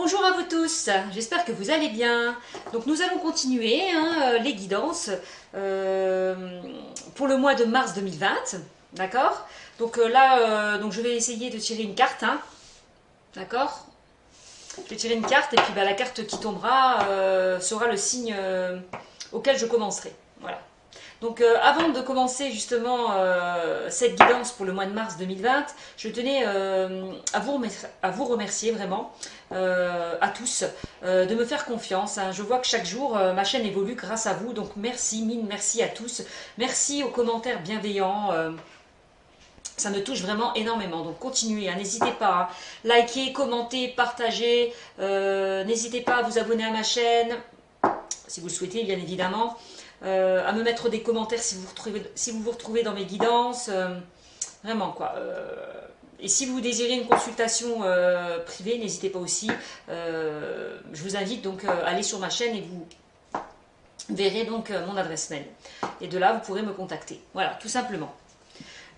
Bonjour à vous tous, j'espère que vous allez bien. Donc nous allons continuer les guidances pour le mois de mars 2020, d'accord. Donc là, je vais essayer de tirer une carte, d'accord. Je vais tirer une carte et puis la carte qui tombera sera le signe auquel je commencerai, voilà. Donc avant de commencer justement cette guidance pour le mois de mars 2020, je tenais à vous remercier vraiment, à tous, de me faire confiance. Je vois que chaque jour ma chaîne évolue grâce à vous, donc merci mine, merci à tous. Merci aux commentaires bienveillants. Ça me touche vraiment énormément, donc continuez, n'hésitez pas à liker, commenter, partager, n'hésitez pas à vous abonner à ma chaîne, si vous le souhaitez bien évidemment. À me mettre des commentaires si vous vous retrouvez dans mes guidances, vraiment quoi. Et si vous désirez une consultation privée, n'hésitez pas aussi. Je vous invite donc à aller sur ma chaîne et vous verrez donc mon adresse mail. Et de là, vous pourrez me contacter. Voilà, tout simplement.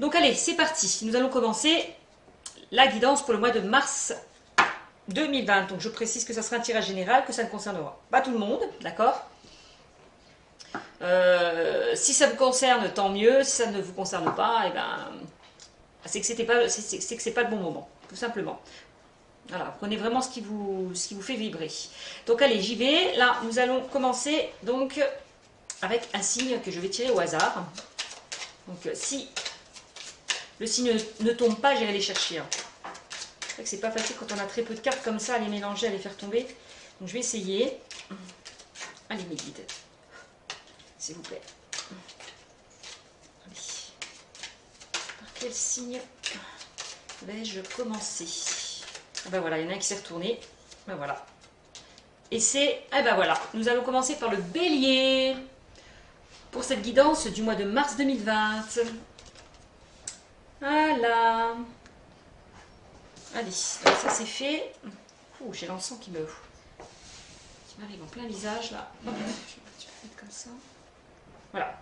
Donc allez, c'est parti. Nous allons commencer la guidance pour le mois de mars 2020. Donc je précise que ça sera un tirage général, que ça ne concernera pas tout le monde, d'accord ? Si ça vous concerne, tant mieux. Si ça ne vous concerne pas, eh ben, c'est que c'est pas le bon moment, tout simplement. Voilà, prenez vraiment ce qui vous fait vibrer. Donc allez, j'y vais. Là, nous allons commencer donc avec un signe que je vais tirer au hasard. Donc si le signe ne tombe pas, j'irai les chercher. C'est vrai que c'est pas facile quand on a très peu de cartes comme ça, à les mélanger, à les faire tomber. Donc je vais essayer. Allez, mes guides, s'il vous plaît. Allez. Par quel signe vais-je commencer? Ah ben voilà, il y en a un qui s'est retourné. Ben voilà. Et c'est... Ah ben voilà, nous allons commencer par le bélier. Pour cette guidance du mois de mars 2020. Voilà. Allez, ça c'est fait. Ouh, j'ai l'encens qui m'arrive en plein visage là. Je vais mettre comme ça. Voilà.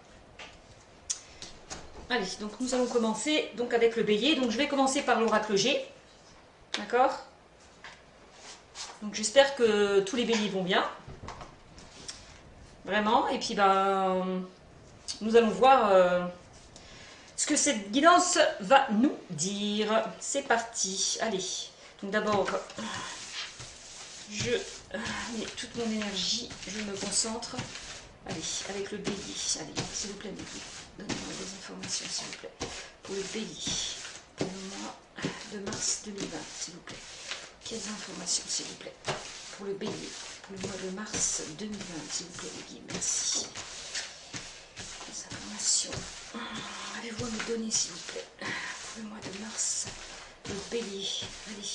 Allez, donc nous allons commencer donc avec le bélier. Donc je vais commencer par l'oracle G. D'accord? Donc j'espère que tous les béliers vont bien. Vraiment. Et puis nous allons voir ce que cette guidance va nous dire. C'est parti. Allez. Donc d'abord, je mets toute mon énergie. Je me concentre. Allez, avec le bélier. Allez, s'il vous plaît, donnez-moi des informations, s'il vous plaît. Pour le bélier. Pour le mois de mars 2020, s'il vous plaît. Quelles informations, s'il vous plaît, pour le bélier, pour le mois de mars 2020, s'il vous plaît, les guides, merci. Les informations, avez-vous à me donner, s'il vous plaît, pour le mois de mars, le bélier, allez,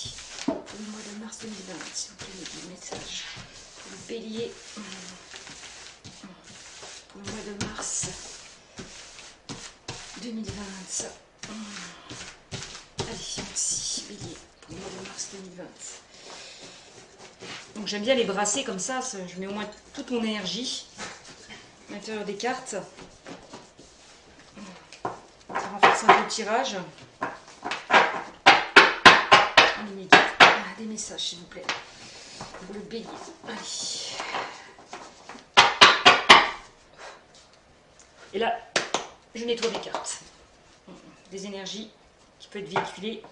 pour le mois de mars 2020, s'il vous plaît, les guides, message, pour le bélier, pour le mois de mars 2020, allez, merci, bélier. Pour le mois de mars 2020. Donc j'aime bien les brasser comme ça, je mets au moins toute mon énergie à l'intérieur des cartes. Ça renforce un peu le tirage. Allez, des messages s'il vous plaît. Pour le bélier. Allez. Et là, je nettoie mes cartes. Des énergies qui peuvent être véhiculées.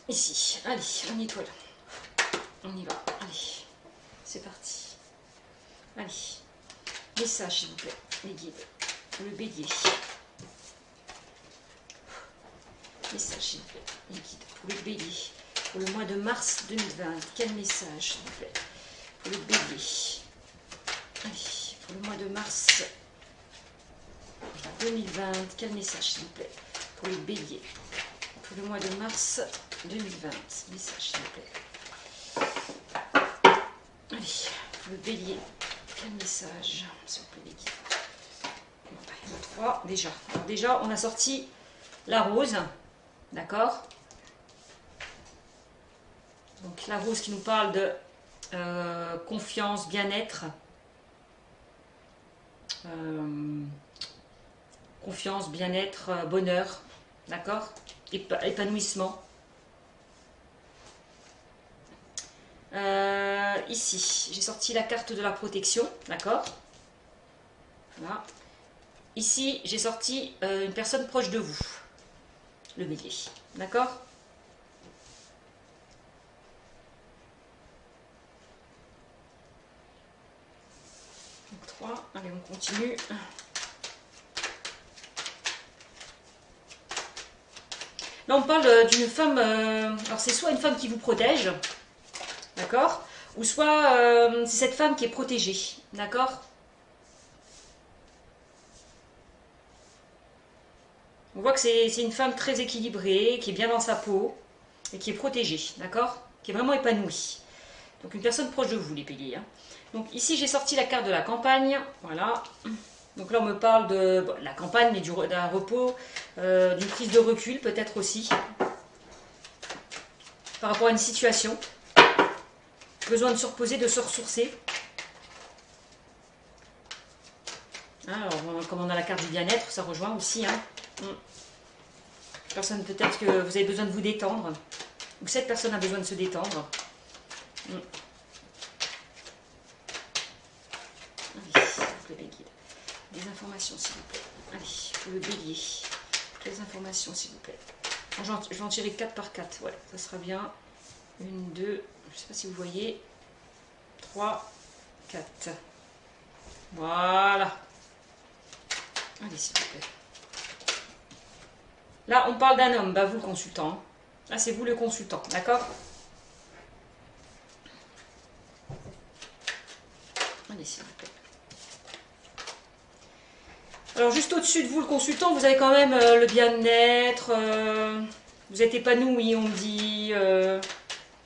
Ici, allez, on nettoie. On y va, allez, c'est parti. Allez, message s'il vous plaît, les guides, le bélier. Message s'il vous plaît, les guides, pour le bélier. Pour le mois de mars 2020, quel message s'il vous plaît, pour le bélier. Allez, pour le mois de mars 2020, quel message s'il vous plaît, pour le bélier. Pour le mois de mars 2020, message s'il vous plaît. Allez, pour le bélier, quel message s'il vous plaît, les guides. Il y en a 3 déjà. Alors déjà, on a sorti la rose, d'accord. Donc la rose qui nous parle de confiance, bien-être, confiance, bien-être, bonheur, d'accord, épanouissement. Ici, j'ai sorti la carte de la protection, d'accord? Voilà. Ici, j'ai sorti une personne proche de vous, le bélier, d'accord? Donc 3, allez, on continue. Là, on parle d'une femme, alors c'est soit une femme qui vous protège, d'accord? Ou soit c'est cette femme qui est protégée, d'accord? On voit que c'est une femme très équilibrée, qui est bien dans sa peau, et qui est protégée, d'accord? Qui est vraiment épanouie. Donc une personne proche de vous, les béliers. Hein. Donc ici, j'ai sorti la carte de la campagne, voilà. Donc là, on me parle de la campagne, mais d'un repos, d'une prise de recul peut-être aussi, par rapport à une situation. Besoin de se reposer, de se ressourcer. Alors, comme on a la carte du bien-être, ça rejoint aussi. Hein. Personne, peut-être que vous avez besoin de vous détendre. Ou cette personne a besoin de se détendre. Allez, s'il vous plaît, les guides. Des informations, s'il vous plaît. Allez, pour le bélier. Des informations, s'il vous plaît. Je vais en tirer 4 par 4. Ouais, ça sera bien. 1, 2, je ne sais pas si vous voyez. 3, 4. Voilà. Allez, s'il vous plaît. Là, on parle d'un homme, bah, vous le consultant. Là, c'est vous le consultant, d'accord? Allez, s'il vous plaît. Alors, juste au-dessus de vous, le consultant, vous avez quand même le bien-être. Vous êtes épanoui, on me dit.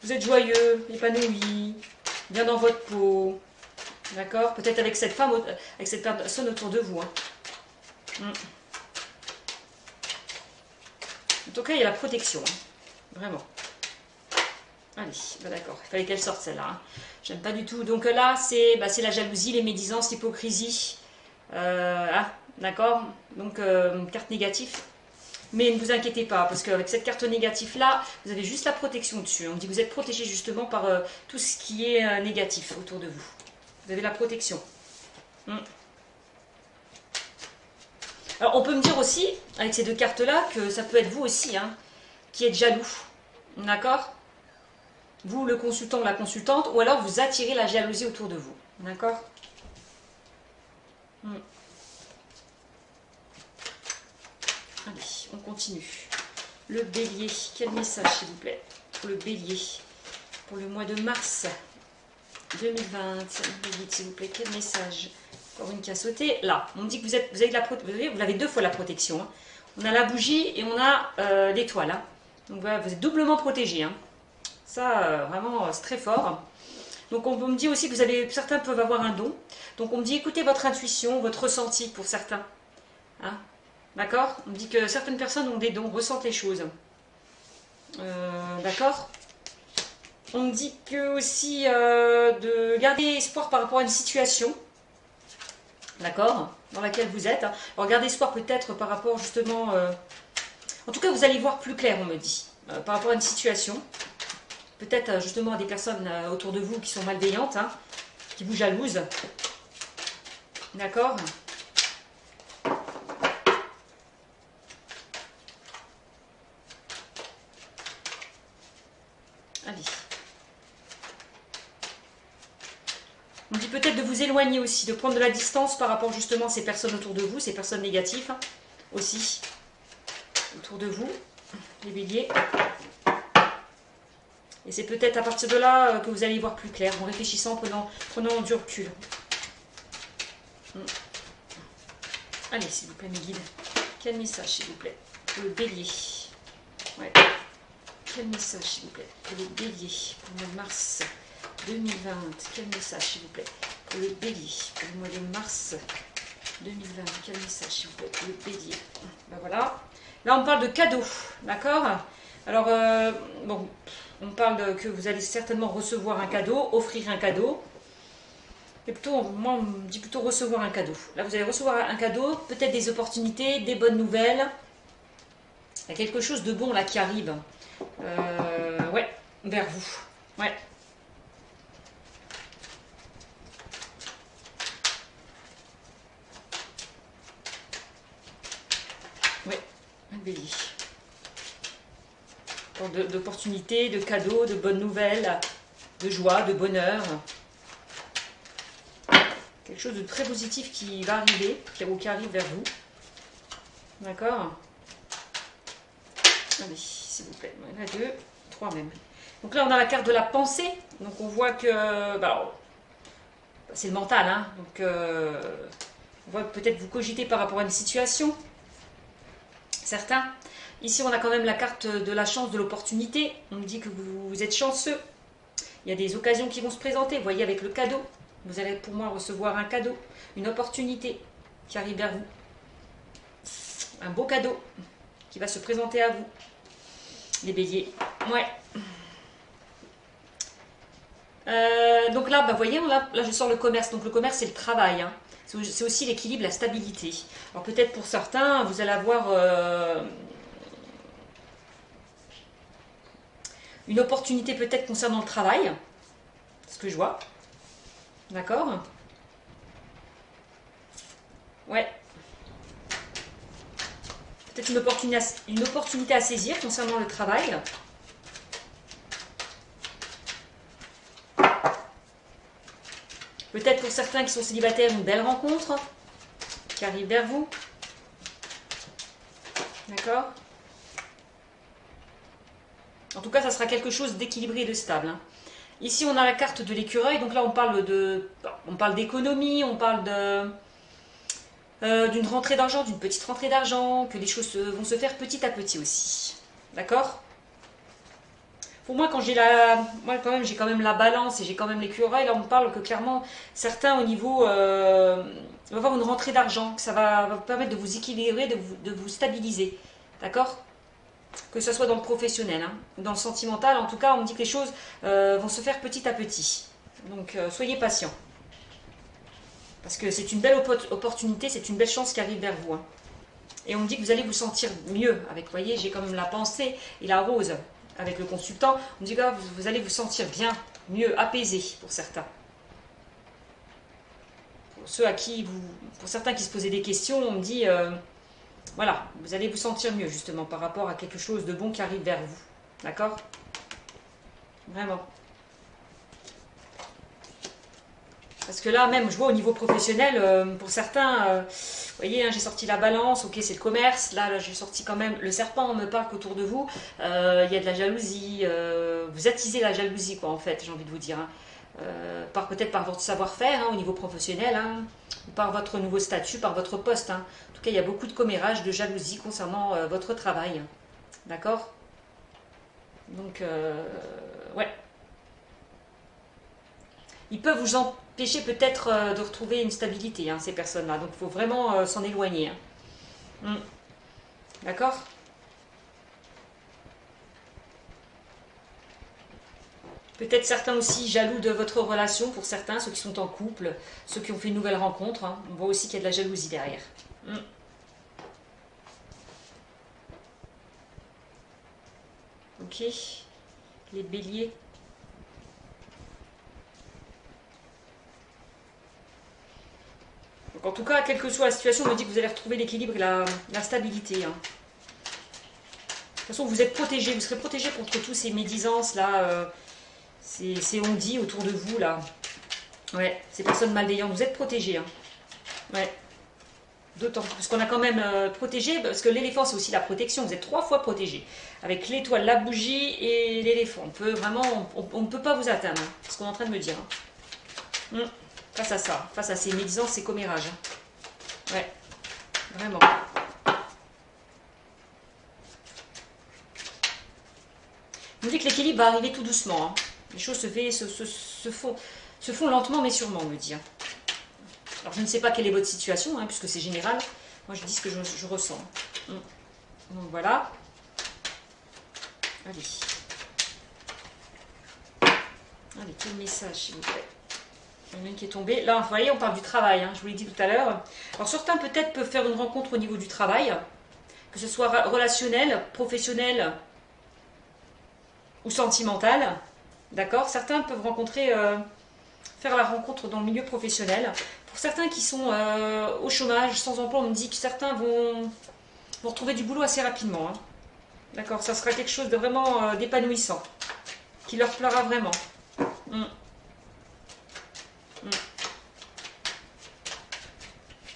Vous êtes joyeux, épanoui, bien dans votre peau. D'accord? Peut-être avec cette femme, avec cette personne autour de vous. Hein. En tout cas, il y a la protection. Hein. Vraiment. Allez, bah d'accord. Il fallait qu'elle sorte celle-là. Hein. J'aime pas du tout. Donc là, c'est la jalousie, les médisances, l'hypocrisie. Ah, d'accord? Donc, carte négative. Mais ne vous inquiétez pas, parce qu'avec cette carte négative-là, vous avez juste la protection dessus. On dit que vous êtes protégé justement par tout ce qui est négatif autour de vous. Vous avez la protection. Alors, on peut me dire aussi, avec ces deux cartes-là, que ça peut être vous aussi, hein, qui êtes jaloux. D'accord? Vous, le consultant ou la consultante, ou alors vous attirez la jalousie autour de vous. D'accord? Allez, on continue. Le bélier, quel message s'il vous plaît pour le bélier, pour le mois de mars 2020, s'il vous plaît, quel message? Encore une qui a sauté. Là, on me dit que vous avez de la protection, vous avez 2 fois la protection. Hein. On a la bougie et on a l'étoile. Hein. Donc voilà, vous êtes doublement protégé. Hein. Ça, vraiment, c'est très fort. Donc on me dit aussi que certains peuvent avoir un don. Donc on me dit écoutez votre intuition, votre ressenti pour certains. Hein. D'accord? On me dit que certaines personnes ont des dons, ressentent les choses. D'accord? On me dit que aussi de garder espoir par rapport à une situation. D'accord? Dans laquelle vous êtes. Alors gardez espoir peut-être par rapport justement... En tout cas, vous allez voir plus clair, on me dit. Par rapport à une situation. Peut-être justement à des personnes autour de vous qui sont malveillantes. Hein, qui vous jalousent. D'accord? Allez. On dit peut-être de vous éloigner aussi, de prendre de la distance par rapport justement à ces personnes autour de vous, ces personnes négatives hein, aussi, autour de vous, les béliers. Et c'est peut-être à partir de là que vous allez y voir plus clair, en réfléchissant, prenant du recul. Allez, s'il vous plaît, mes guides. Quel message, s'il vous plaît, pour le bélier. Ouais. Quel message, s'il vous plaît, pour le bélier, pour le mois de mars 2020. Quel message, s'il vous plaît, pour le bélier, pour le mois de mars 2020. Quel message, s'il vous plaît, pour le bélier. Ben voilà. Là, on parle de cadeaux, d'accord? Alors, bon, on parle que vous allez certainement recevoir un cadeau, offrir un cadeau. Et plutôt, moi, on me dit plutôt recevoir un cadeau. Là, vous allez recevoir un cadeau, peut-être des opportunités, des bonnes nouvelles. Il y a quelque chose de bon là qui arrive. Ouais, vers vous. Ouais. Bélier. D'opportunités, de cadeaux, de bonnes nouvelles, de joie, de bonheur. Quelque chose de très positif qui va arriver, ou qui arrive vers vous. D'accord? Allez, s'il vous plaît. Il y en a 2, 3 même. Donc là, on a la carte de la pensée. Donc on voit que... Bah, c'est le mental, hein. Donc on voit peut-être vous cogiter par rapport à une situation. Certains. Ici, on a quand même la carte de la chance, de l'opportunité. On me dit que vous êtes chanceux. Il y a des occasions qui vont se présenter. Vous voyez, avec le cadeau. Vous allez pour moi recevoir un cadeau, une opportunité qui arrive vers vous. Un beau cadeau qui va se présenter à vous. Les béliers. Ouais. Donc là, vous voyez, là, je sors le commerce. Donc le commerce, c'est le travail. Hein. C'est aussi l'équilibre, la stabilité. Alors peut-être pour certains, vous allez avoir une opportunité peut-être concernant le travail. C'est ce que je vois. D'accord? Ouais. Peut-être une opportunité à saisir concernant le travail. Peut-être pour certains qui sont célibataires, une belle rencontre qui arrive vers vous. D'accord? En tout cas, ça sera quelque chose d'équilibré et de stable. Hein. Ici, on a la carte de l'écureuil. Donc là, on parle d'économie, on parle d'une rentrée d'argent, d'une petite rentrée d'argent, que les choses vont se faire petit à petit aussi. D'accord? Pour moi, j'ai quand même la balance et j'ai quand même l'écureuil. Là, on me parle que clairement, certains au niveau, il va y avoir une rentrée d'argent, que ça va vous permettre de vous équilibrer, de vous stabiliser. D'accord? Que ce soit dans le professionnel hein, ou dans le sentimental. En tout cas, on me dit que les choses vont se faire petit à petit. Donc, soyez patients. Parce que c'est une belle opportunité, c'est une belle chance qui arrive vers vous. Hein. Et on me dit que vous allez vous sentir mieux. Avec, vous voyez, j'ai quand même la pensée et la rose avec le consultant. On me dit que vous allez vous sentir bien, mieux, apaisé pour certains. Pour certains qui se posaient des questions, on me dit, voilà, vous allez vous sentir mieux justement par rapport à quelque chose de bon qui arrive vers vous. D'accord? Vraiment. Parce que là, même, je vois au niveau professionnel, pour certains, vous voyez, hein, j'ai sorti la balance, ok, c'est le commerce. Là, j'ai sorti quand même le serpent, on me parle qu'autour de vous, il y a de la jalousie. Vous attisez la jalousie, quoi, en fait, j'ai envie de vous dire. Hein. Peut-être par votre savoir-faire, hein, au niveau professionnel, hein, ou par votre nouveau statut, par votre poste. Hein. En tout cas, il y a beaucoup de commérage, de jalousie concernant votre travail. Hein. D'accord? Donc, ouais. Ils peuvent vous empêcher peut-être de retrouver une stabilité, hein, ces personnes-là. Donc, il faut vraiment s'en éloigner. Hein. D'accord? Peut-être certains aussi jaloux de votre relation, pour certains, ceux qui sont en couple, ceux qui ont fait une nouvelle rencontre. Hein. On voit aussi qu'il y a de la jalousie derrière. Ok. Les béliers. Donc en tout cas, quelle que soit la situation, on me dit que vous allez retrouver l'équilibre et la stabilité. Hein. De toute façon, vous êtes protégé, vous serez protégé contre tous ces médisances là, ces on-dit autour de vous là. Ouais, ces personnes malveillantes, vous êtes protégé. Hein. Ouais. D'autant, parce qu'on a quand même protégé, parce que l'éléphant c'est aussi la protection, vous êtes 3 fois protégé. Avec l'étoile, la bougie et l'éléphant. On ne peut pas vous atteindre, hein, c'est ce qu'on est en train de me dire. Hein. Face à ça, face à ces médisances, ces commérages. Hein. Ouais, vraiment. On dit que l'équilibre va arriver tout doucement. Hein. Les choses se font lentement mais sûrement, on me dit. Hein. Alors je ne sais pas quelle est votre situation, hein, puisque c'est général. Moi je dis ce que je ressens. Donc voilà. Allez. Allez, quel message s'il vous plaît. Il y en a une qui est tombée. Là, vous voyez, on parle du travail, hein, je vous l'ai dit tout à l'heure. Alors certains peut-être peuvent faire une rencontre au niveau du travail, que ce soit relationnel, professionnel ou sentimental. D'accord? Certains peuvent faire la rencontre dans le milieu professionnel. Pour certains qui sont au chômage, sans emploi, on me dit que certains vont Vous retrouvez du boulot assez rapidement. Hein. D'accord, ça sera quelque chose de vraiment d'épanouissant, qui leur plaira vraiment. Mm. Mm.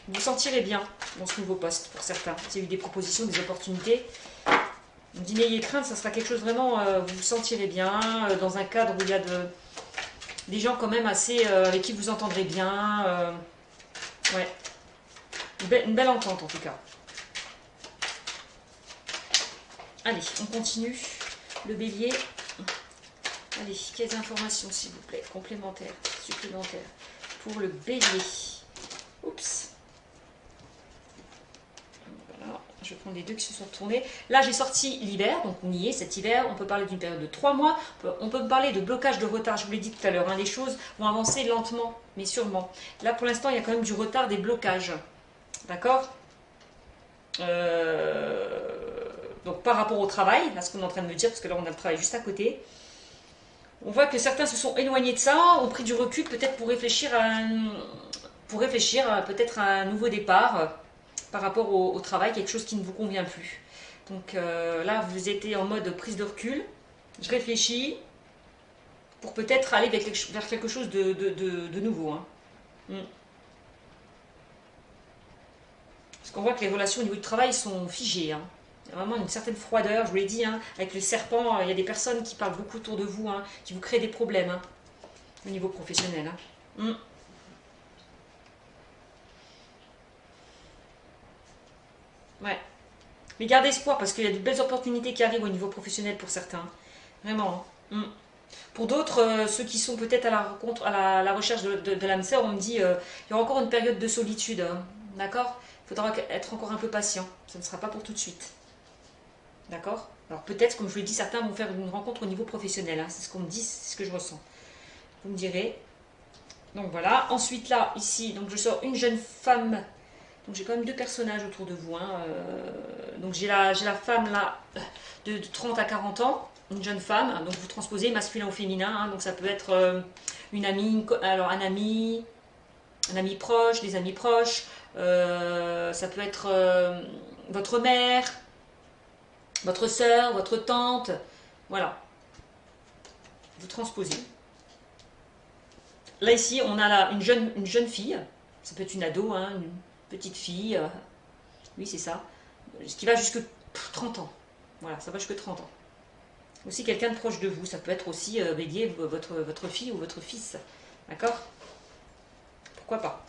Vous vous sentirez bien dans ce nouveau poste pour certains. S'il y a eu des propositions, des opportunités, n'ayez crainte, ça sera quelque chose vraiment, vous vous sentirez bien, dans un cadre où il y a des gens quand même assez, avec qui vous entendrez bien. Ouais, une belle entente en tout cas. Allez, on continue. Le bélier. Allez, quelles informations s'il vous plaît, complémentaires, supplémentaires, pour le bélier. Oups. Voilà, je prends les deux qui se sont tournés. Là, j'ai sorti l'hiver, donc on y est, cet hiver. On peut parler d'une période de 3 mois. On peut parler de blocage, de retard. Je vous l'ai dit tout à l'heure, hein, les choses vont avancer lentement, mais sûrement. Là, pour l'instant, il y a quand même du retard, des blocages. D'accord Donc, par rapport au travail, là, ce qu'on est en train de me dire, parce que là, on a le travail juste à côté. On voit que certains se sont éloignés de ça, ont pris du recul peut-être pour réfléchir peut-être à un nouveau départ par rapport au travail, quelque chose qui ne vous convient plus. Donc là, vous étiez en mode prise de recul. Je réfléchis pour peut-être aller vers quelque chose de nouveau. Hein. Parce qu'on voit que les relations au niveau du travail sont figées. Hein. Il y a vraiment une certaine froideur, je vous l'ai dit, hein, avec le serpent, il y a des personnes qui parlent beaucoup autour de vous, hein, qui vous créent des problèmes hein, au niveau professionnel. Hein. Ouais. Mais gardez espoir parce qu'il y a de belles opportunités qui arrivent au niveau professionnel pour certains. Vraiment. Hein. Pour d'autres, ceux qui sont peut-être à la rencontre, à la recherche de l'âme sœur, on me dit il y aura encore une période de solitude. Hein. D'accord? Il faudra être encore un peu patient. Ça ne sera pas pour tout de suite. D'accord? Alors peut-être, comme je vous l'ai dit, certains vont faire une rencontre au niveau professionnel. Hein. C'est ce qu'on me dit, c'est ce que je ressens. Vous me direz. Donc voilà. Ensuite là, ici, donc je sors une jeune femme. Donc j'ai quand même deux personnages autour de vous. Hein. Donc j'ai la femme là de 30 à 40 ans, une jeune femme. Donc vous transposez masculin ou féminin. Hein. Donc ça peut être une amie, alors un ami proche, des amis proches. Ça peut être votre mère, votre soeur, votre tante. Voilà. Vous transposez. Là ici, on a là une jeune fille. Ça peut être une ado, hein, une petite fille. Oui, c'est ça. Ce qui va jusque 30 ans. Voilà, ça va jusque 30 ans. Aussi quelqu'un de proche de vous. Ça peut être aussi bélier, votre fille ou votre fils. D'accord? Pourquoi pas?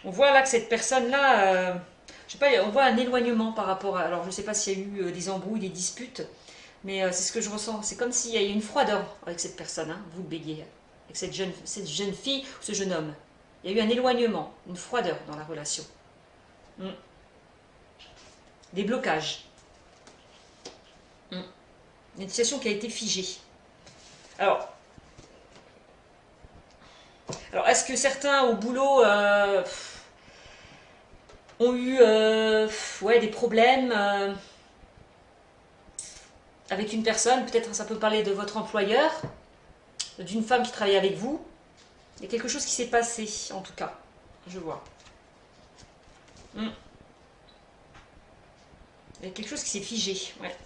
On voit là que cette personne-là, je sais pas, on voit un éloignement par rapport à... Alors, je ne sais pas s'il y a eu des embrouilles, des disputes, mais c'est ce que je ressens. C'est comme s'il y a eu une froideur avec cette personne, hein, vous le bélier, avec cette jeune fille ou ce jeune homme. Il y a eu un éloignement, une froideur dans la relation. Des blocages. Une situation qui a été figée. Alors est-ce que certains au boulot ont eu des problèmes avec une personne? Peut-être ça peut parler de votre employeur, d'une femme qui travaille avec vous. Il y a quelque chose qui s'est passé, en tout cas. Je vois. Il y a quelque chose qui s'est figé, ouais.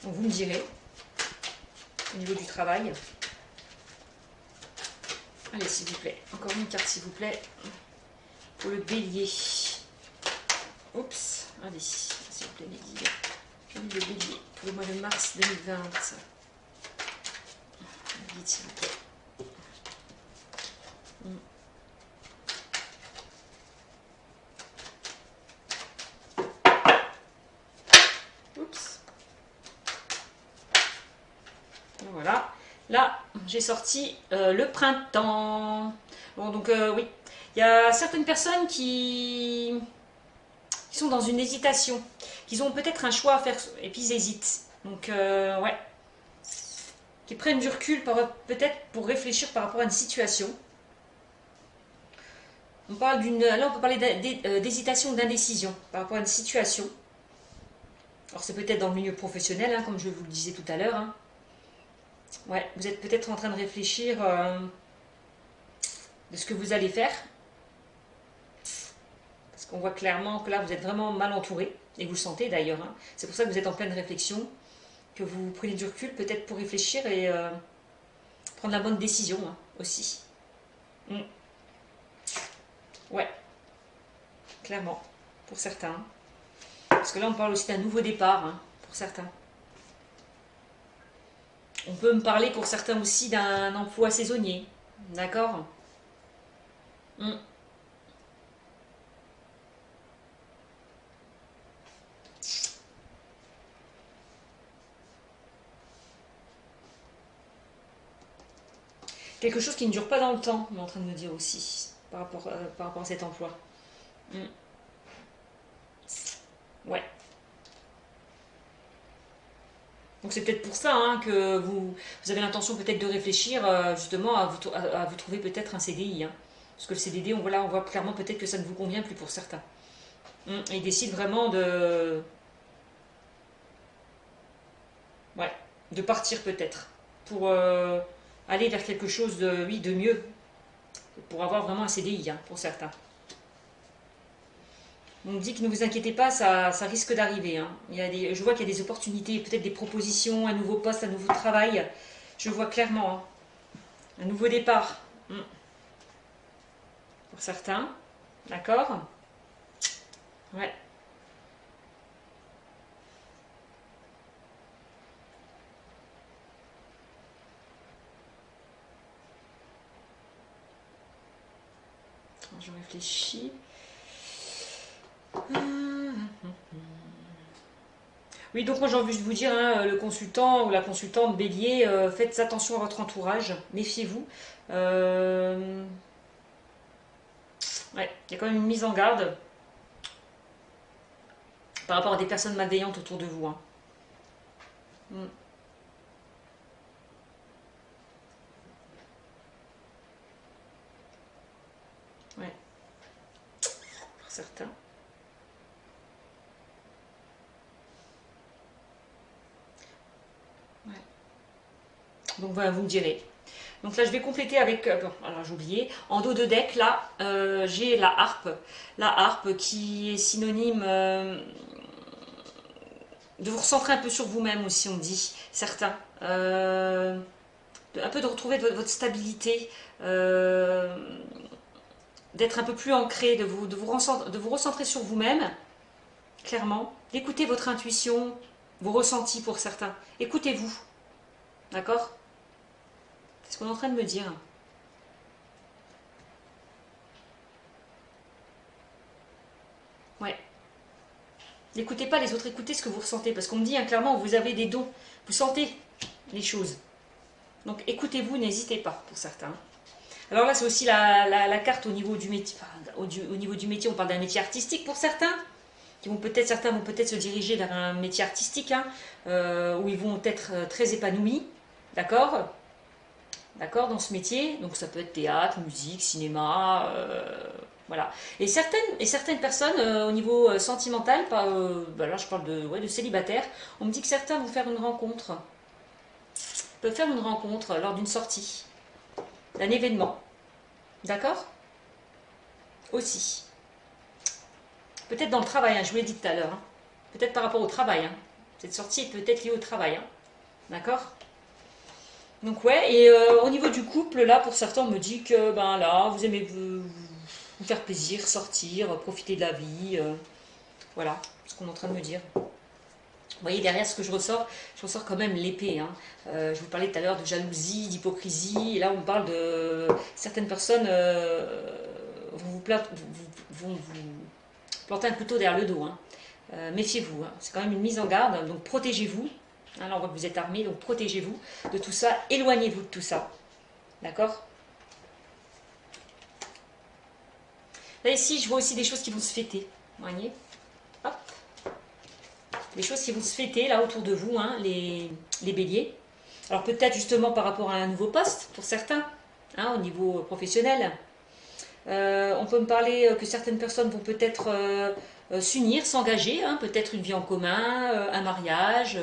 Donc vous me direz, au niveau du travail. Allez, s'il vous plaît. Encore une carte, s'il vous plaît. Pour le bélier. Oups. Allez, s'il vous plaît, les guides. Le bélier. Pour le mois de mars 2020. Le guide, s'il vous plaît. Oups. Voilà. Là, j'ai sorti le printemps. Bon, donc oui, il y a certaines personnes qui sont dans une hésitation, qui ont peut-être un choix à faire et puis ils hésitent. Donc ouais, qui prennent du recul peut-être pour réfléchir par rapport à une situation. On parle là on peut parler d'hésitation, d'indécision par rapport à une situation. Alors c'est peut-être dans le milieu professionnel, hein, comme je vous le disais tout à l'heure. Hein. Ouais, vous êtes peut-être en train de réfléchir de ce que vous allez faire. Parce qu'on voit clairement que là, vous êtes vraiment mal entouré, et vous le sentez d'ailleurs. Hein. C'est pour ça que vous êtes en pleine réflexion, que vous prenez du recul peut-être pour réfléchir et prendre la bonne décision hein, aussi. Mm. Ouais, clairement, pour certains. Parce que là, on parle aussi d'un nouveau départ, hein, pour certains. On peut me parler pour certains aussi d'un emploi saisonnier. D'accord. Mm. Quelque chose qui ne dure pas dans le temps, on est en train de me dire aussi, par rapport à cet emploi. Mm. Ouais. Donc c'est peut-être pour ça hein, que vous avez l'intention peut-être de réfléchir justement à vous trouver peut-être un CDI. Hein. Parce que le CDD, on voit clairement peut-être que ça ne vous convient plus pour certains. Et ils décident vraiment ouais, de partir peut-être. Pour aller vers quelque chose de, oui, de mieux. Pour avoir vraiment un CDI hein, pour certains. On me dit que ne vous inquiétez pas, ça risque d'arriver. Hein. Je vois qu'il y a des opportunités, peut-être des propositions, un nouveau poste, un nouveau travail. Je vois clairement. Hein. Un nouveau départ. Pour certains. D'accord. Ouais. Je réfléchis. Oui, donc moi j'ai envie de vous dire, hein, le consultant ou la consultante bélier, faites attention à votre entourage, méfiez-vous. Ouais, il y a quand même une mise en garde par rapport à des personnes malveillantes autour de vous. Hein. Mm. Ouais, pour certains. Ouais. Donc voilà, vous me direz. Donc là, je vais compléter avec... bon, alors j'ai oublié. En dos de deck, là, j'ai la harpe. La harpe qui est synonyme de vous recentrer un peu sur vous-même aussi, on dit. Certains. Un peu de retrouver votre stabilité. D'être un peu plus ancré, de vous recentrer sur vous-même, clairement. D'écouter votre intuition, vos ressentis pour certains. Écoutez-vous. D'accord? C'est ce qu'on est en train de me dire. Ouais. N'écoutez pas les autres, écoutez ce que vous ressentez. Parce qu'on me dit hein, clairement, vous avez des dons. Vous sentez les choses. Donc écoutez-vous, n'hésitez pas pour certains. Alors là, c'est aussi la carte au niveau du métier. Enfin, au niveau du métier, on parle d'un métier artistique pour certains. Certains vont peut-être se diriger vers un métier artistique, hein, où ils vont être très épanouis. D'accord? D'accord, dans ce métier. Donc ça peut être théâtre, musique, cinéma, voilà. Et certaines personnes, au niveau sentimental, là je parle de célibataires, on me dit que certains vont faire une rencontre, peuvent faire une rencontre lors d'une sortie, d'un événement. D'accord? Aussi. Peut-être dans le travail, hein, je vous l'ai dit tout à l'heure. Hein. Peut-être par rapport au travail. Hein. Cette sortie est peut-être liée au travail. Hein. D'accord? Donc ouais, et au niveau du couple, là, pour certains, on me dit que, ben là, vous aimez vous faire plaisir, sortir, profiter de la vie. Voilà, ce qu'on est en train de me dire. Vous voyez, derrière ce que je ressors quand même l'épée. Hein. Je vous parlais tout à l'heure de jalousie, d'hypocrisie, et là, on me parle de certaines personnes vont vous planter un couteau derrière le dos. Hein. Méfiez-vous, hein. C'est quand même une mise en garde, donc protégez-vous. Hein, là, on voit que vous êtes armés, donc protégez-vous de tout ça, éloignez-vous de tout ça. D'accord? Là, ici, je vois aussi des choses qui vont se fêter. Vous voyez? Hop. Des choses qui vont se fêter là autour de vous, hein, les béliers. Alors peut-être justement par rapport à un nouveau poste pour certains, hein, au niveau professionnel. On peut me parler que certaines personnes vont peut-être s'unir, s'engager, hein, peut-être une vie en commun, un mariage,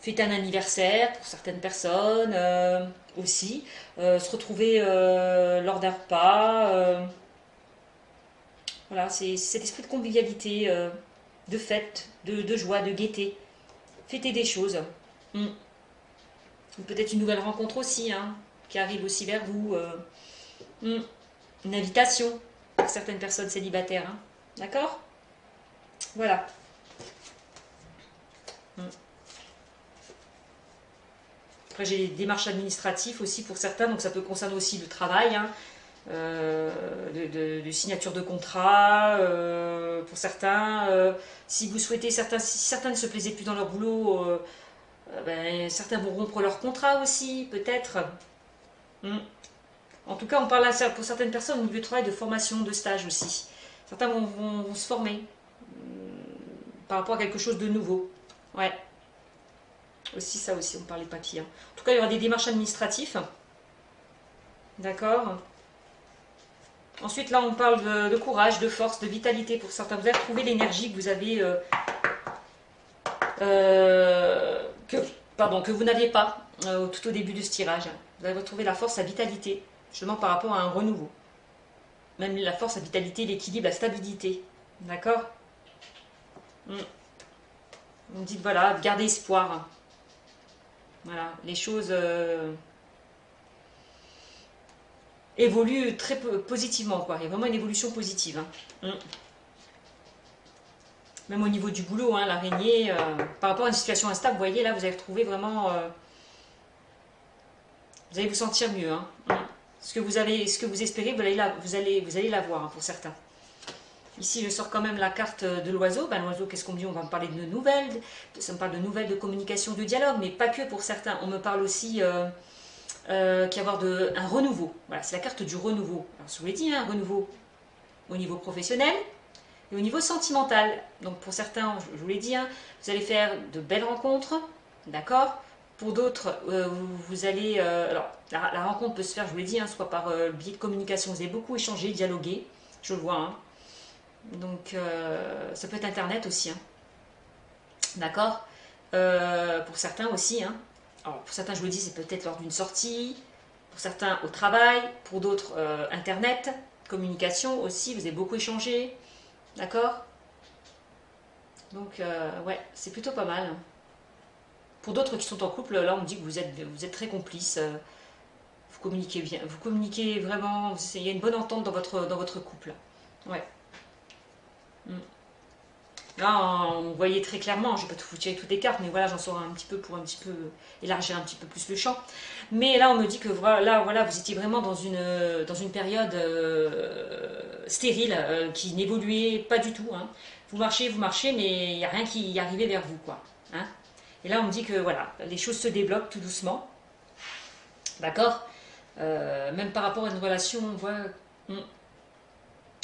fêter un anniversaire pour certaines personnes aussi, se retrouver lors d'un repas, Voilà, c'est cet esprit de convivialité, de fête, de joie, de gaieté. Fêter des choses. Mm. Peut-être une nouvelle rencontre aussi, hein, qui arrive aussi vers vous. Mm. Une invitation pour certaines personnes célibataires. Hein. D'accord? Voilà. Mm. Après, j'ai des démarches administratives aussi pour certains, donc ça peut concerner aussi le travail, hein, de signature de contrat pour certains. Si vous souhaitez, si certains ne se plaisaient plus dans leur boulot, ben, certains vont rompre leur contrat aussi, peut-être. Mm. En tout cas, on parle pour certaines personnes au niveau du travail de formation, de stage aussi. Certains vont se former par rapport à quelque chose de nouveau. Ouais. Aussi, ça aussi, on parle des papiers. Hein. En tout cas, il y aura des démarches administratives. D'accord. Ensuite, là, on parle de courage, de force, de vitalité pour certains. Vous allez retrouver l'énergie que vous avez, que vous n'aviez pas tout au début de ce tirage. Vous allez retrouver la force, la vitalité, justement par rapport à un renouveau. Même la force, la vitalité, l'équilibre, la stabilité. D'accord. On me dit, voilà, gardez espoir. Voilà, les choses évoluent très positivement, quoi. Il y a vraiment une évolution positive. Hein. Même au niveau du boulot, hein, l'araignée, par rapport à une situation instable, vous voyez, là, vous allez retrouver vraiment... vous allez vous sentir mieux. Hein. Ce que vous espérez, vous allez l'avoir, hein, pour certains. Ici, je sors quand même la carte de l'oiseau. Ben, l'oiseau, qu'est-ce qu'on me dit? On va me parler de nouvelles. Ça me parle de nouvelles, de communication, de dialogue, mais pas que pour certains. On me parle aussi qu'il y a un renouveau. Voilà, c'est la carte du renouveau. Alors, je vous l'ai dit, hein, un renouveau au niveau professionnel et au niveau sentimental. Donc, pour certains, je vous l'ai dit, hein, vous allez faire de belles rencontres, d'accord? Pour d'autres, vous allez... alors, la rencontre peut se faire, je vous l'ai dit, hein, soit par le biais de communication. Vous avez beaucoup échangé, dialogué, je le vois, hein. Donc, ça peut être Internet aussi. Hein. D'accord. Pour certains aussi. Hein. Alors, pour certains, je vous le dis, c'est peut-être lors d'une sortie. Pour certains, au travail. Pour d'autres, Internet. Communication aussi. Vous avez beaucoup échangé. D'accord. Donc, ouais, c'est plutôt pas mal. Pour d'autres qui sont en couple, là, on me dit que vous êtes très complices. Vous communiquez bien. Vous communiquez vraiment. Il y a une bonne entente dans votre couple. Ouais. Là, on voyait très clairement, je ne vais pas vous tirer toutes les cartes, mais voilà, j'en sors un petit peu pour un petit peu élargir un petit peu plus le champ. Mais là, on me dit que voilà, vous étiez vraiment dans une période stérile, qui n'évoluait pas du tout. Hein. Vous marchez, mais il n'y a rien qui arrivait vers vous, quoi. Hein. Et là, on me dit que voilà, les choses se débloquent tout doucement. D'accord. Même par rapport à une relation, on voit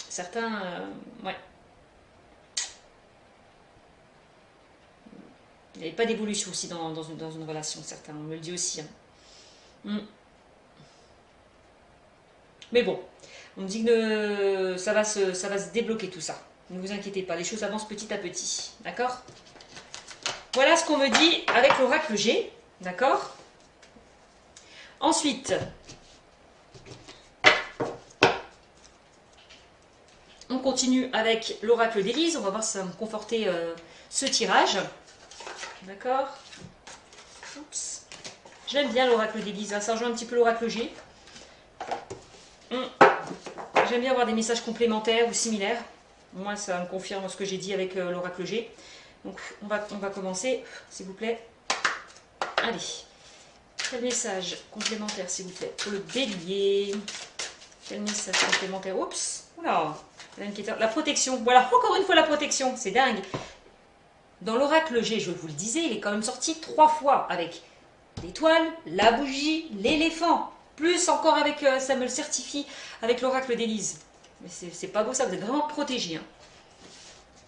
certains, ouais. Il n'y avait pas d'évolution aussi dans une relation, certains, on me le dit aussi. Hein. Mais bon, on me dit que ça va se débloquer tout ça. Ne vous inquiétez pas, les choses avancent petit à petit. D'accord? Voilà ce qu'on me dit avec l'oracle G. D'accord? Ensuite, on continue avec l'oracle d'Élise. On va voir si ça va me conforter ce tirage. D'accord. Oups. J'aime bien l'oracle d'Élise, ça rejoint un petit peu l'oracle G. J'aime bien avoir des messages complémentaires ou similaires. Moi, ça me confirme ce que j'ai dit avec l'oracle G. Donc, on va commencer, s'il vous plaît. Allez. Quel message complémentaire, s'il vous plaît, pour le bélier? Quel message complémentaire? Oups. Oula. La protection. Voilà, encore une fois la protection. C'est dingue. Dans l'oracle G, je vous le disais, il est quand même sorti 3 fois avec l'étoile, la bougie, l'éléphant. Plus encore avec, ça me le certifie, avec l'oracle d'Élise. Mais c'est pas beau ça, vous êtes vraiment protégés. Hein.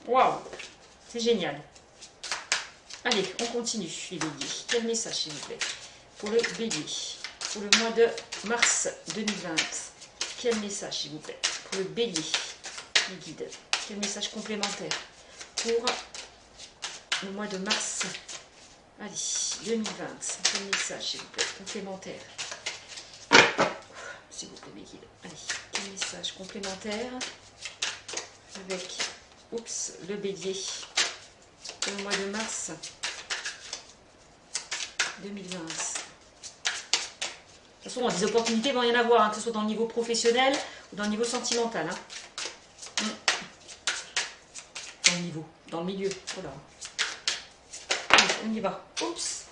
Waouh, c'est génial. Allez, on continue, les béliers. Quel message, s'il vous plaît, pour le bélier, pour le mois de mars 2020. Quel message, s'il vous plaît, pour le bélier, les guides. Quel message complémentaire pour le mois de mars, allez, 2020, quel message, s'il vous plaît, complémentaire, s'il vous plaît, mes guides, allez, quel message complémentaire avec, oups, le bélier, le mois de mars 2020. De toute façon, des opportunités vont rien avoir, hein, que ce soit dans le niveau professionnel ou dans le niveau sentimental. Hein. Dans le niveau, dans le milieu. Voilà. Allez, on y va. Oups.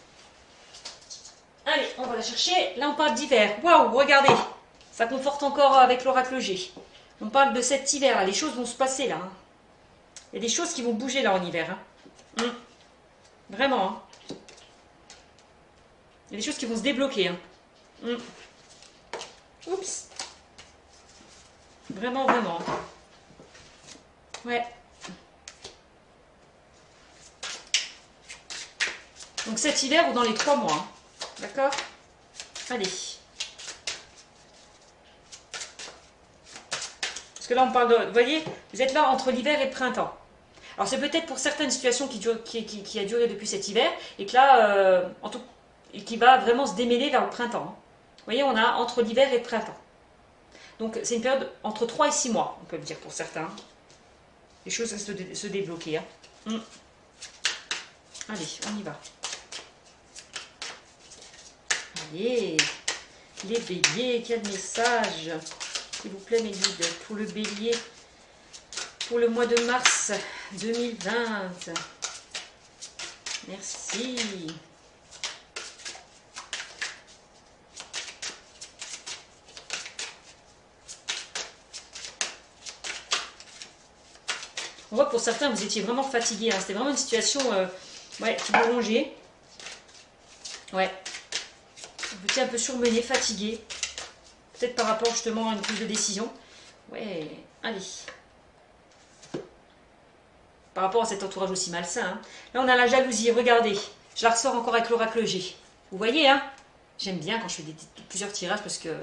Allez, on va la chercher. Là, on parle d'hiver. Waouh, regardez. Ça conforte encore avec l'oracle G. On parle de cet hiver là. Les choses vont se passer là. Hein. Il y a des choses qui vont bouger là en hiver. Hein. Vraiment. Hein. Il y a des choses qui vont se débloquer. Hein. Oups. Vraiment, vraiment. Ouais. Donc cet hiver ou dans les 3 mois. Hein. D'accord? Allez. Parce que là, on parle de... Vous voyez, vous êtes là entre l'hiver et le printemps. Alors, c'est peut-être pour certaines situations qui a duré depuis cet hiver et que là, et qui va vraiment se démêler vers le printemps. Vous voyez, on a entre l'hiver et le printemps. Donc, c'est une période entre 3 et 6 mois, on peut le dire pour certains. Les choses restent se débloquer. Hein. Allez, on y va. Allez, les béliers, quel message, s'il vous plaît mes guides, pour le bélier, pour le mois de mars 2020. Merci. On voit que pour certains, vous étiez vraiment fatigués. Hein. C'était vraiment une situation ouais, qui vous rongeait. Ouais. Vous étiez un peu surmené, fatigué. Peut-être par rapport justement à une prise de décision. Ouais, allez. Par rapport à cet entourage aussi malsain. Hein. Là, on a la jalousie. Regardez. Je la ressors encore avec l'oracle G. Vous voyez, hein? J'aime bien quand je fais plusieurs tirages parce que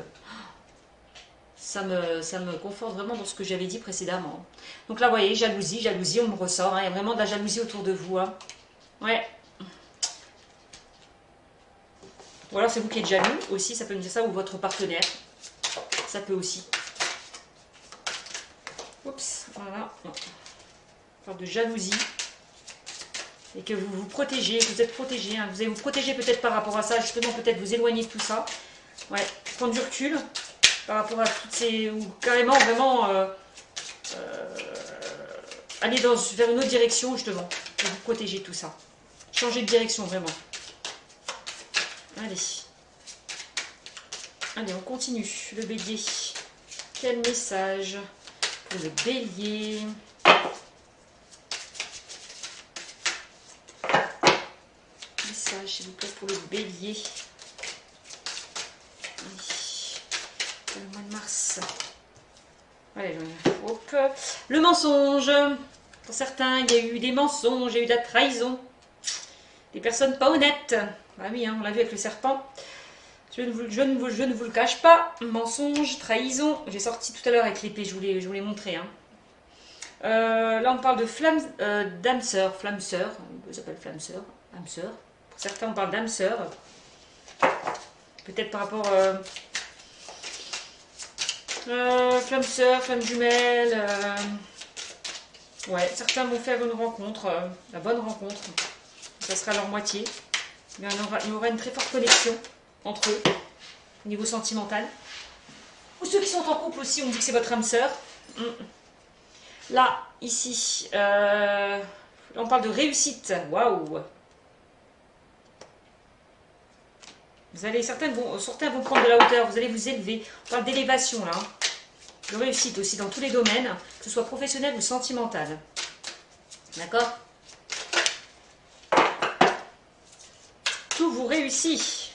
ça me conforte vraiment dans ce que j'avais dit précédemment. Donc là, vous voyez, jalousie, jalousie, on me ressort. Hein. Il y a vraiment de la jalousie autour de vous. Hein. Ouais. Ou alors c'est vous qui êtes jaloux aussi, ça peut me dire ça, ou votre partenaire. Ça peut aussi. Oups, voilà. On parle de jalousie. Et que vous vous protégez, que vous êtes protégé. Hein. Vous allez vous protéger peut-être par rapport à ça, justement, peut-être vous éloigner de tout ça. Ouais, prendre du recul par rapport à toutes ces... Ou carrément, vraiment... aller vers une autre direction, justement. Pour vous protéger de tout ça. Changer de direction, vraiment. Allez. Allez, on continue. Le bélier. Quel message pour le bélier? Message, s'il vous plaît, pour le bélier. Allez. Le mois de mars. Allez, hop. Le mensonge. Pour certains, il y a eu des mensonges, il y a eu de la trahison. Des personnes pas honnêtes. Ah oui, hein, on l'a vu avec le serpent. Je ne vous le cache pas. Mensonge, trahison. J'ai sorti tout à l'heure avec l'épée, je vous l'ai montré. Hein. Là, on parle de d'âme sœur. Flamme sœur. On s'appelle flamme sœur. Âme sœur. Pour certains, on parle d'âme sœur. Peut-être par rapport... flamme sœur, flamme jumelle. Ouais, certains vont faire une rencontre. La bonne rencontre. Ça sera leur moitié. Mais il y aura une très forte connexion entre eux, au niveau sentimental. Ou ceux qui sont en couple aussi, on dit que c'est votre âme sœur. Là, ici, on parle de réussite. Waouh! Certains vont prendre de la hauteur, vous allez vous élever. On parle d'élévation là. De réussite aussi dans tous les domaines, que ce soit professionnel ou sentimental. D'accord? Tout vous réussit,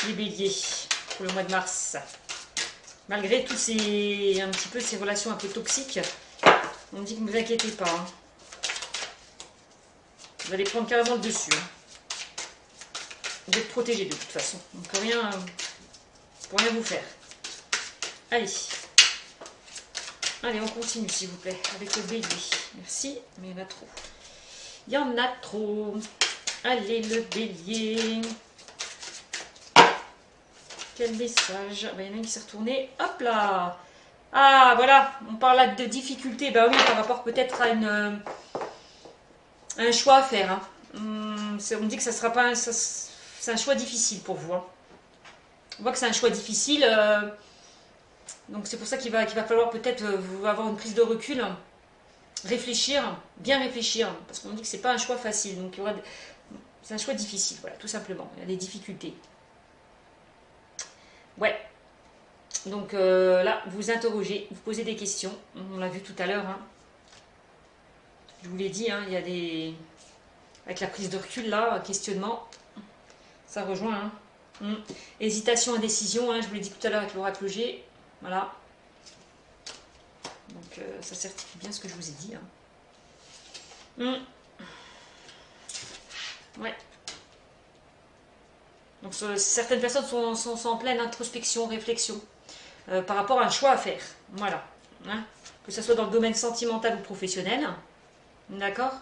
les béliers, pour le mois de mars. Malgré tous un petit peu ces relations un peu toxiques, on me dit que ne vous inquiétez pas. Hein. Vous allez prendre carrément le dessus. Hein. Vous êtes protégé de toute façon. On ne peut rien vous faire. Allez. Allez, on continue s'il vous plaît, avec le bélier. Merci, mais il y en a trop. Il y en a trop. Allez, le bélier. Quel message? Il y en a un qui s'est retourné. Hop là. Ah, voilà, on parle là de difficulté. Ben oui, par rapport peut-être à un choix à faire. Hein. On me dit que ça sera pas c'est un choix difficile pour vous. Hein. On voit que c'est un choix difficile. Donc c'est pour ça qu'il va falloir peut-être avoir une prise de recul, réfléchir, bien réfléchir. Parce qu'on me dit que c'est pas un choix facile. Donc c'est un choix difficile, voilà, tout simplement. Il y a des difficultés. Ouais. Donc là, vous interrogez, vous posez des questions. On l'a vu tout à l'heure. Hein. Je vous l'ai dit, hein, il y a des... Avec la prise de recul, là, questionnement, ça rejoint. Hein. Hésitation, indécision, hein, je vous l'ai dit tout à l'heure avec l'oracle G. Voilà. Donc ça certifie bien ce que je vous ai dit. Hein. Ouais. Donc certaines personnes sont en pleine introspection, réflexion, par rapport à un choix à faire. Voilà. Hein. Que ce soit dans le domaine sentimental ou professionnel. D'accord ?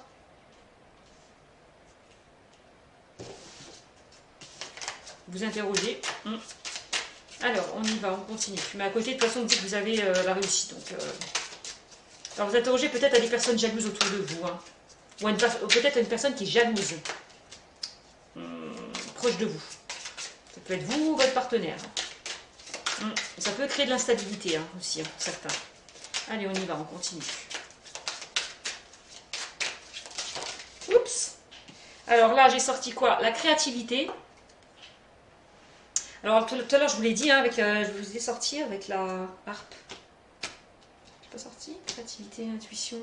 Vous interrogez. Alors, on y va, on continue. Mais à côté, de toute façon, on dit que vous avez la réussite. Donc, alors, vous interrogez peut-être à des personnes jalouses autour de vous. Hein. Ou peut-être à une personne qui est jalouse. Proche de vous. Ça peut être vous ou votre partenaire. Ça peut créer de l'instabilité hein, aussi, hein, certains. Allez, on y va, on continue. Oups. Alors là, j'ai sorti quoi? La créativité. Alors tout à l'heure, je vous l'ai dit, hein, je vous ai sorti avec la harpe. Je pas sorti? Créativité, intuition.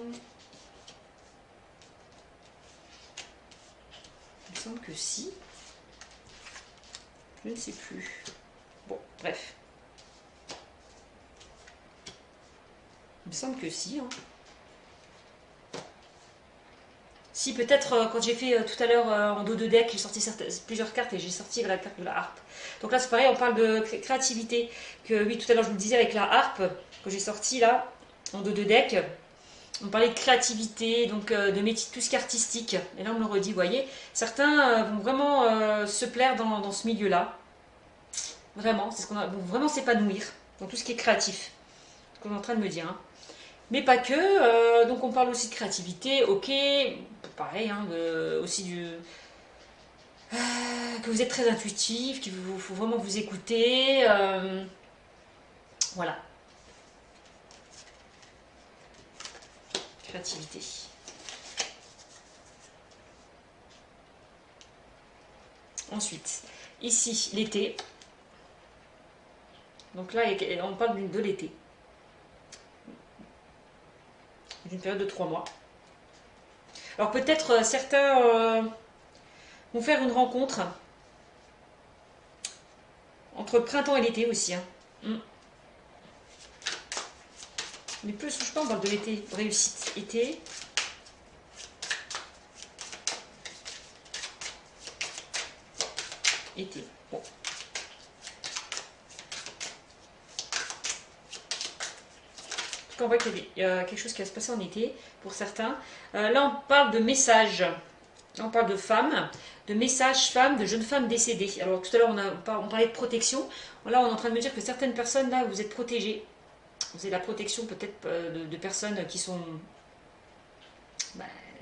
Il me semble que si. Je ne sais plus. Bon, bref. Il me semble que si. Hein. Si, peut-être quand j'ai fait tout à l'heure en dos de deck, j'ai sorti plusieurs cartes et j'ai sorti la carte de la harpe. Donc là, c'est pareil, on parle de créativité. Que oui, tout à l'heure, je vous le disais avec la harpe que j'ai sorti là, en dos de deck. On parlait de créativité, donc de métier, tout ce qui est artistique. Et là, on me le redit, vous voyez. Certains vont vraiment se plaire dans ce milieu-là. Vraiment, c'est ce vont vraiment s'épanouir dans tout ce qui est créatif. Ce qu'on est en train de me dire. Hein. Mais pas que. Donc, on parle aussi de créativité, ok. Pareil, hein, aussi que vous êtes très intuitif, qu'il faut vraiment vous écouter. Voilà. Créativité. Ensuite, ici, l'été. Donc là, on parle de l'été. D'une période de 3 mois. Alors peut-être certains vont faire une rencontre entre le printemps et l'été aussi. Hein. Mais plus, je pense, on parle de l'été. Réussite. Été. Été. Bon. On voit qu'il y a quelque chose qui va se passer en été pour certains. Là, on parle de messages. Là, on parle de femmes, de messages femmes, de jeunes femmes décédées. Alors, tout à l'heure, on parlait de protection. Là, on est en train de me dire que certaines personnes, là, vous êtes protégées. Vous avez la protection peut-être de personnes qui sont...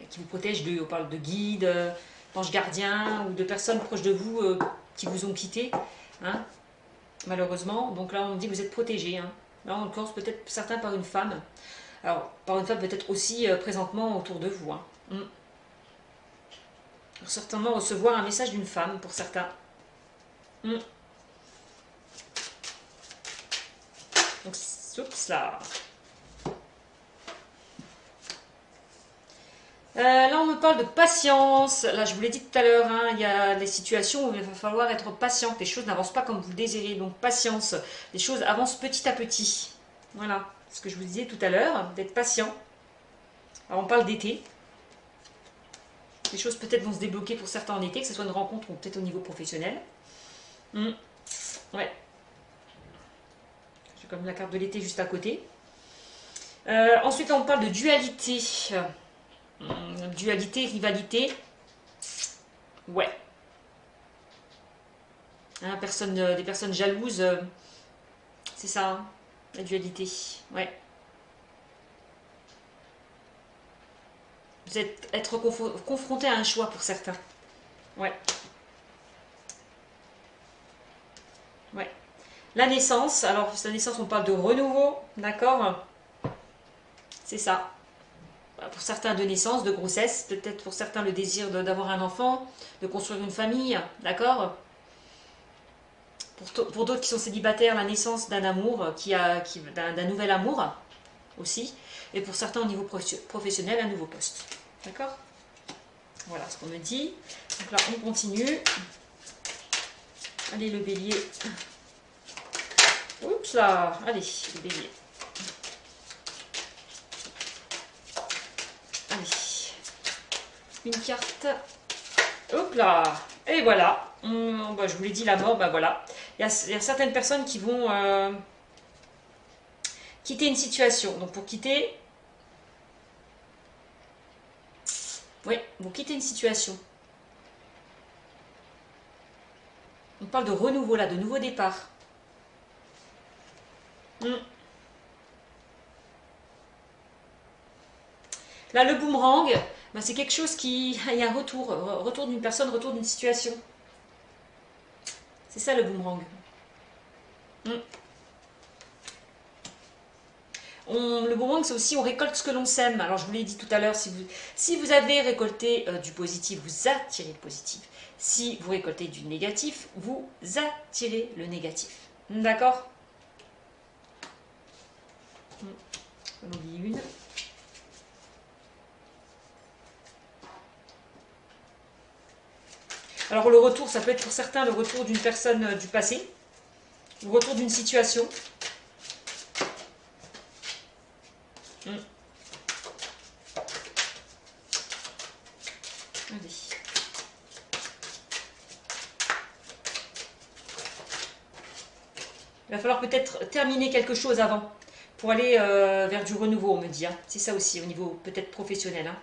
qui vous protègent. On parle de guides, d'anges gardiens ou de personnes proches de vous qui vous ont quitté. Hein, malheureusement. Donc là, on dit que vous êtes protégés. Hein. Là, en l'occurrence, peut-être certains par une femme. Alors, par une femme peut-être aussi présentement autour de vous. Hein. Certainement recevoir un message d'une femme pour certains. Donc, oups là. Là, on me parle de patience. Là, je vous l'ai dit tout à l'heure, hein, il y a des situations où il va falloir être patient. Les choses n'avancent pas comme vous le désirez. Donc, patience. Les choses avancent petit à petit. Voilà, ce que je vous disais tout à l'heure, d'être patient. Alors, on parle d'été. Les choses peut-être vont se débloquer pour certains en été, que ce soit une rencontre ou peut-être au niveau professionnel. Ouais. J'ai comme la carte de l'été juste à côté. Ensuite, on parle de dualité. Dualité, rivalité. Ouais. Hein, des personnes jalouses. C'est ça. Hein. La dualité, ouais. Vous êtes être confronté à un choix pour certains. Ouais. Ouais. La naissance, alors la naissance, on parle de renouveau, d'accord? C'est ça. Pour certains de naissance, de grossesse, peut-être pour certains le désir d'avoir un enfant, de construire une famille, d'accord? Pour d'autres qui sont célibataires, la naissance d'un amour, d'un nouvel amour aussi. Et pour certains au niveau professionnel, un nouveau poste. D'accord? Voilà ce qu'on me dit. Donc là, on continue. Allez, le bélier. Oups là. Allez, le bélier. Allez. Une carte. Hop là. Et voilà. Bah, je vous l'ai dit, la mort, bah voilà. Il y a certaines personnes qui vont quitter une situation. Donc pour quitter... Oui, vous quittez une situation. On parle de renouveau là, de nouveau départ. Là, le boomerang, ben, c'est quelque chose qui... Il y a un retour d'une personne, retour d'une situation. C'est ça le boomerang. Le boomerang, c'est aussi on récolte ce que l'on sème. Alors, je vous l'ai dit tout à l'heure, si vous avez récolté du positif, vous attirez le positif. Si vous récoltez du négatif, vous attirez le négatif. D'accord? On oublie une. Alors le retour, ça peut être pour certains le retour d'une personne du passé, le retour d'une situation. Allez. Il va falloir peut-être terminer quelque chose avant pour aller vers du renouveau, on me dit. Hein. C'est ça aussi au niveau peut-être professionnel, hein,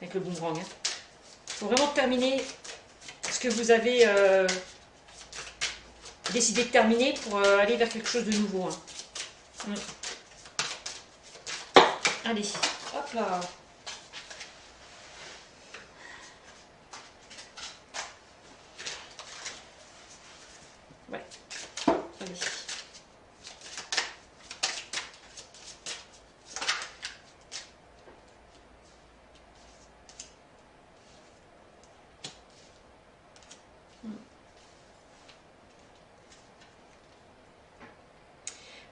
avec le boomerang. Il faut vraiment terminer ce que vous avez décidé de terminer pour aller vers quelque chose de nouveau. Hein. Allez, hop là. Ouais, allez.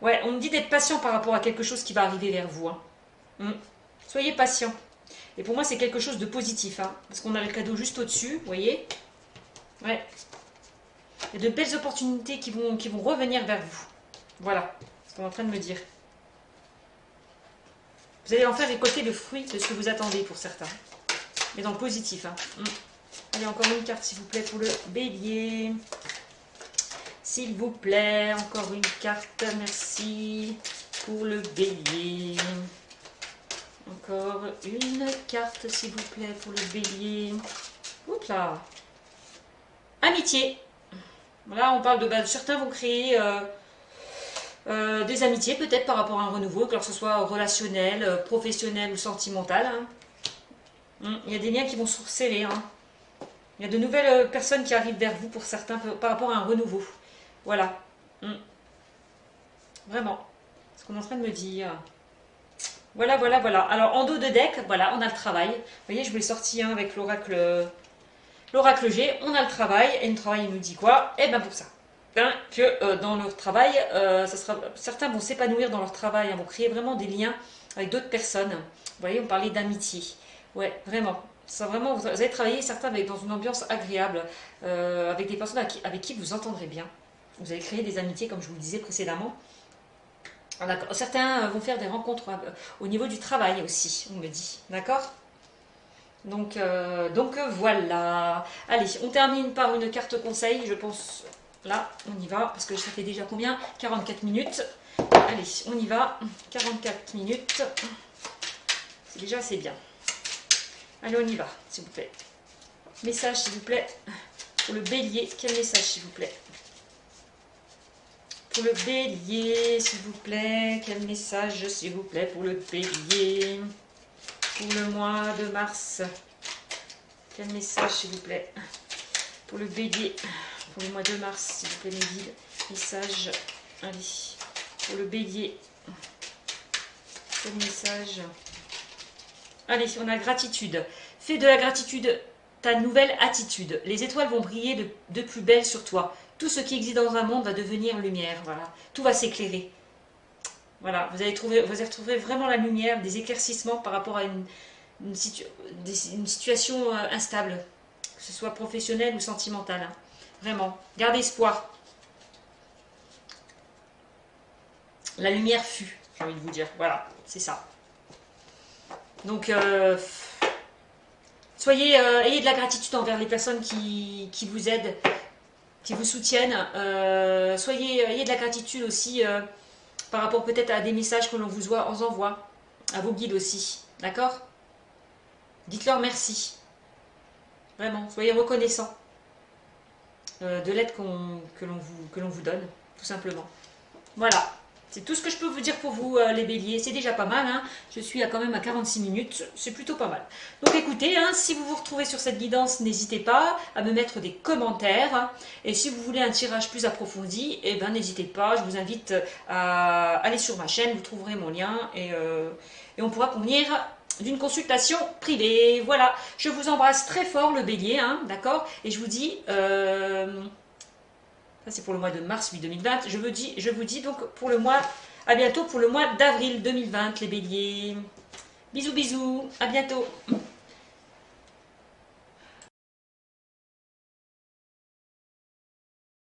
Ouais, on me dit d'être patient par rapport à quelque chose qui va arriver vers vous. Hein. Soyez patient. Et pour moi, c'est quelque chose de positif. Hein, parce qu'on a le cadeau juste au-dessus, vous voyez? Ouais. Il y a de belles opportunités qui vont revenir vers vous. Voilà ce qu'on est en train de me dire. Vous allez enfin récolter le fruit de ce que vous attendez pour certains. Mais dans le positif. Hein. Allez, encore une carte, s'il vous plaît, pour le bélier. S'il vous plaît, encore une carte, merci, pour le bélier. Encore une carte, s'il vous plaît, pour le bélier. Oups là. Amitié. Là, on parle de... Bah, certains vont créer des amitiés, peut-être par rapport à un renouveau, que ce soit relationnel, professionnel ou sentimental. Hein. Il y a des liens qui vont se resserrer. Hein. Il y a de nouvelles personnes qui arrivent vers vous pour certains par rapport à un renouveau. Voilà. Vraiment. Ce qu'on est en train de me dire. Voilà, voilà, voilà. Alors, en dos de deck, voilà, on a le travail. Vous voyez, je vous l'ai sorti hein, avec l'oracle G. On a le travail. Et le travail, il nous dit quoi? Eh bien, pour ça. Hein, que dans leur travail, certains vont s'épanouir dans leur travail, hein, vont créer vraiment des liens avec d'autres personnes. Vous voyez, on parlait d'amitié. Ouais, vraiment. Ça, vraiment, vous allez travailler, certains, dans une ambiance agréable, avec des personnes avec qui vous entendrez bien. Vous allez créer des amitiés, comme je vous le disais précédemment. Certains vont faire des rencontres au niveau du travail aussi, on me dit. D'accord? Donc voilà. Allez, on termine par une carte conseil, je pense. Là, on y va, parce que ça fait déjà combien? 44 minutes. Allez, on y va. 44 minutes. C'est déjà assez bien. Allez, on y va, s'il vous plaît. Message, s'il vous plaît. Pour le bélier, quel message, s'il vous plaît? Pour le bélier, s'il vous plaît. Quel message, s'il vous plaît, pour le bélier. Pour le mois de mars. Quel message, s'il vous plaît. Pour le bélier. Pour le mois de mars, s'il vous plaît, mes guides. Message. Allez. Pour le bélier. Quel message. Allez, on a gratitude. Fais de la gratitude ta nouvelle attitude. Les étoiles vont briller de plus belle sur toi. Tout ce qui existe dans un monde va devenir lumière. Voilà. Tout va s'éclairer. Voilà. Vous allez retrouver vraiment la lumière, des éclaircissements par rapport à une situation instable. Que ce soit professionnelle ou sentimentale. Hein. Vraiment. Gardez espoir. La lumière fut, j'ai envie de vous dire. Voilà. C'est ça. Donc, ayez de la gratitude envers les personnes qui vous aident, qui vous soutiennent. Ayez de la gratitude aussi par rapport peut-être à des messages que l'on vous envoie, à vos guides aussi. D'accord? Dites-leur merci. Vraiment, soyez reconnaissants de l'aide que l'on vous donne, tout simplement. Voilà. C'est tout ce que je peux vous dire pour vous, les béliers. C'est déjà pas mal. Hein. Je suis quand même à 46 minutes. C'est plutôt pas mal. Donc écoutez, hein, si vous vous retrouvez sur cette guidance, n'hésitez pas à me mettre des commentaires. Et si vous voulez un tirage plus approfondi, eh ben, n'hésitez pas. Je vous invite à aller sur ma chaîne. Vous trouverez mon lien. Et on pourra convenir d'une consultation privée. Voilà. Je vous embrasse très fort, le bélier. Hein, d'accord? Et je vous dis... ça, c'est pour le mois de mars 2020. Je vous dis donc pour le mois, à bientôt pour le mois d'avril 2020, les béliers. Bisous, bisous, à bientôt.